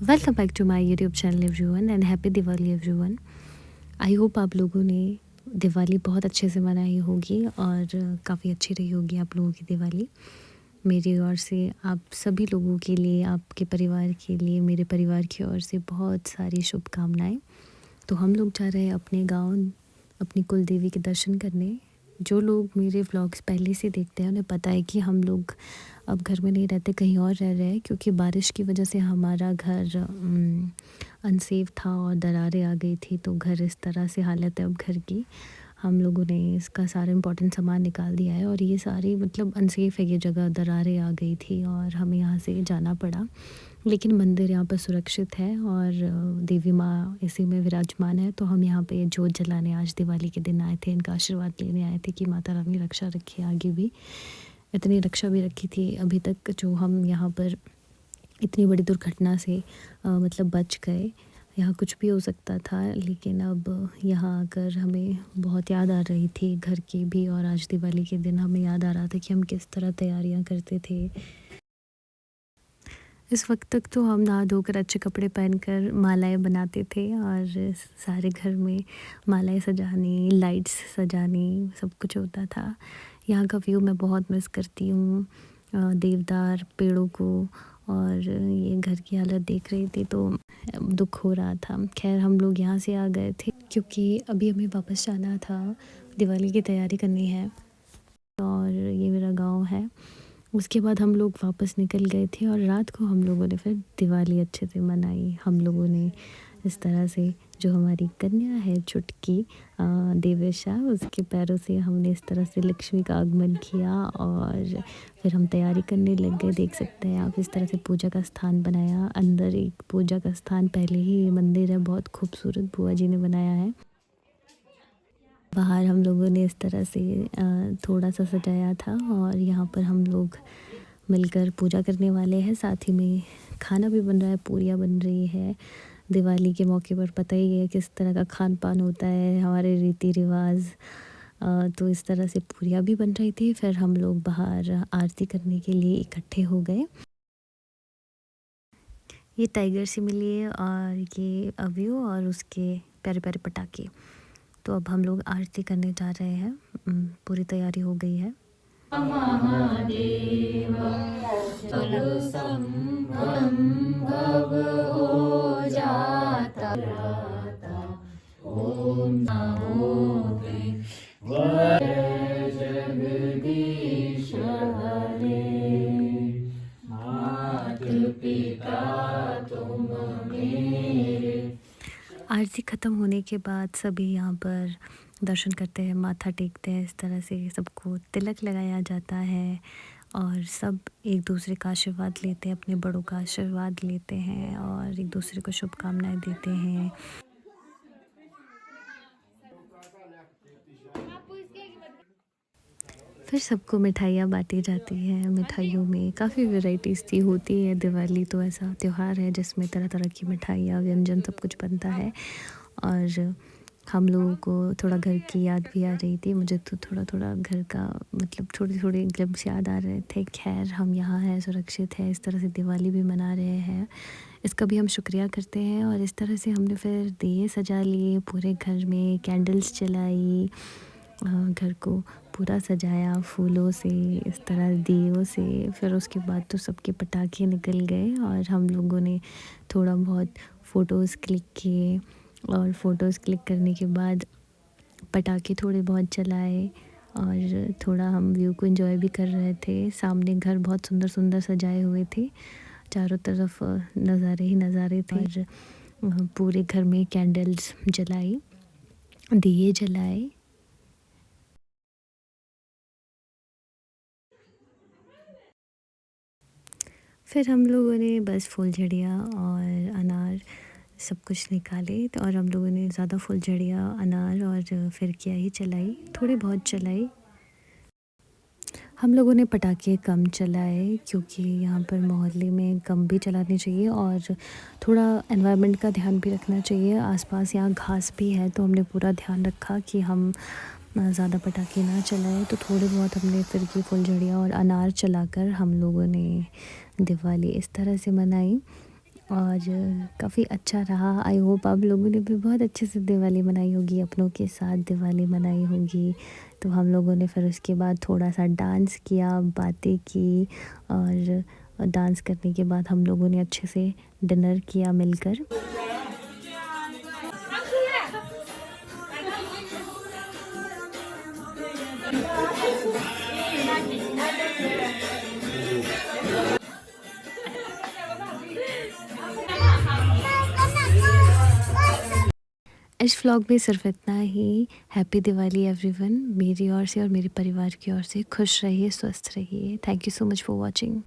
Welcome back to my YouTube channel everyone and happy Diwali everyone. I hope आप लोगों ने दिवाली बहुत अच्छे से मनाई होगी और काफ़ी अच्छी रही होगी आप लोगों की दिवाली। मेरी ओर से आप सभी लोगों के लिए, आपके परिवार के लिए, मेरे परिवार की ओर से बहुत सारी शुभकामनाएं। तो हम लोग जा रहे हैं अपने गांव अपनी कुल देवी के दर्शन करने। जो लोग मेरे व्लॉग्स पहले से देखते हैं उन्हें पता है कि हम लोग अब घर में नहीं रहते, कहीं और रह रहे हैं, क्योंकि बारिश की वजह से हमारा घर अनसेफ था और दरारें आ गई थी। तो घर इस तरह से हालत है अब घर की। हम लोगों ने इसका सारा इम्पोर्टेंट सामान निकाल दिया है और ये सारी मतलब अनसेफ है ये जगह, दरारें आ गई थी और हमें यहाँ से जाना पड़ा। लेकिन मंदिर यहाँ पर सुरक्षित है और देवी माँ इसी में विराजमान है। तो हम यहाँ पे जोत जलाने आज दिवाली के दिन आए थे, इनका आशीर्वाद लेने आए थे कि माता रानी रक्षा रखे। आगे भी इतनी रक्षा भी रखी थी अभी तक, जो हम यहाँ पर इतनी बड़ी दुर्घटना से मतलब बच गए। यहाँ कुछ भी हो सकता था, लेकिन अब यहाँ आकर हमें बहुत याद आ रही थी घर की भी। और आज दिवाली के दिन हमें याद आ रहा था कि हम किस तरह तैयारियाँ करते थे। इस वक्त तक तो हम नहा धोकर अच्छे कपड़े पहनकर मालाएं बनाते थे और सारे घर में मालाएं सजानी, लाइट्स सजानी, सब कुछ होता था। यहाँ का व्यू मैं बहुत मिस करती हूँ, देवदार पेड़ों को। और ये घर की हालत देख रही थी तो दुख हो रहा था। खैर हम लोग यहाँ से आ गए थे क्योंकि अभी हमें वापस जाना था, दिवाली की तैयारी करनी है। और ये मेरा गांव है। उसके बाद हम लोग वापस निकल गए थे और रात को हम लोगों ने फिर दिवाली अच्छे से मनाई। हम लोगों ने इस तरह से, जो हमारी कन्या है चुटकी देवेशा, उसके पैरों से हमने इस तरह से लक्ष्मी का आगमन किया और फिर हम तैयारी करने लग गए। देख सकते हैं आप, इस तरह से पूजा का स्थान बनाया। अंदर एक पूजा का स्थान, पहले ही ये मंदिर है, बहुत खूबसूरत बुआ जी ने बनाया है। बाहर हम लोगों ने इस तरह से थोड़ा सा सजाया था और यहाँ पर हम लोग मिलकर पूजा करने वाले हैं। साथ ही में खाना भी बन रहा है, पूरियाँ बन रही है। दिवाली के मौके पर पता ही है किस तरह का खान पान होता है, हमारे रीति रिवाज। तो इस तरह से पूरियाँ भी बन रही थी। फिर हम लोग बाहर आरती करने के लिए इकट्ठे हो गए। ये टाइगर से मिली और ये अव्यू और उसके प्यारे प्यारे पटाखे। तो अब हम लोग आरती करने जा रहे हैं। पूरी तैयारी हो गई है। महादेव चलो संभव हो जाता, ओम नमो जगदीश हरे, माता पिता तुम मेरे। आरती ख़त्म होने के बाद सभी यहाँ पर दर्शन करते हैं, माथा टेकते हैं। इस तरह से सबको तिलक लगाया जाता है और सब एक दूसरे का आशीर्वाद लेते हैं, अपने बड़ों का आशीर्वाद लेते हैं और एक दूसरे को शुभकामनाएं देते हैं। फिर सबको मिठाइयाँ बांटी जाती हैं। मिठाइयों में काफ़ी वैरायटीज़ थी, होती है। दिवाली तो ऐसा त्यौहार है जिसमें तरह तरह की मिठाइयाँ, व्यंजन, सब कुछ बनता है। और हम लोगों को थोड़ा घर की याद भी आ रही थी। मुझे तो थोड़ा थोड़ा घर का मतलब थोड़ी थोड़ी ग्लिम्स याद आ रहे थे। खैर हम यहाँ हैं, सुरक्षित है, इस तरह से दिवाली भी मना रहे हैं। इसका भी हम शुक्रिया करते हैं। और इस तरह से हमने फिर दिए सजा लिए पूरे घर में, कैंडल्स जलाई, घर को पूरा सजाया फूलों से, इस तरह दियों से। फिर उसके बाद तो सबके पटाखे निकल गए और हम लोगों ने थोड़ा बहुत फ़ोटोज़ क्लिक किए। और फ़ोटोज़ क्लिक करने के बाद पटाखे थोड़े बहुत चलाए और थोड़ा हम व्यू को एंजॉय भी कर रहे थे। सामने घर बहुत सुंदर सुंदर सजाए हुए थे, चारों तरफ नज़ारे ही नज़ारे थे। और पूरे घर में कैंडल्स जलाई, दिए जलाए। फिर हम लोगों ने बस फुलझड़ियाँ और अनार सब कुछ निकाले। तो और हम लोगों ने ज़्यादा फुलझड़ियाँ, अनार और फिर क्या ही चलाई, थोड़ी बहुत चलाई। हम लोगों ने पटाखे कम चलाए क्योंकि यहाँ पर मोहल्ले में कम भी चलाने चाहिए और थोड़ा एनवायरनमेंट का ध्यान भी रखना चाहिए। आसपास यहाँ घास भी है तो हमने पूरा ध्यान रखा कि हम ज़्यादा पटाखे ना चलाएं। तो थोड़े बहुत हमने फिर की फुलझड़ियाँ और अनार चलाकर हम लोगों ने दिवाली इस तरह से मनाई। और काफ़ी अच्छा रहा। आई होप आप लोगों ने भी बहुत अच्छे से दिवाली मनाई होगी, अपनों के साथ दिवाली मनाई होगी। तो हम लोगों ने फिर उसके बाद थोड़ा-सा डांस किया, बातें की और डांस करने के बाद हम लोगों ने अच्छे से डिनर किया मिलकर। इस व्लॉग में सिर्फ इतना ही। हैप्पी दिवाली एवरीवन, मेरी ओर से और मेरे परिवार की ओर से। खुश रहिए, स्वस्थ रहिए। Thank you so much for watching.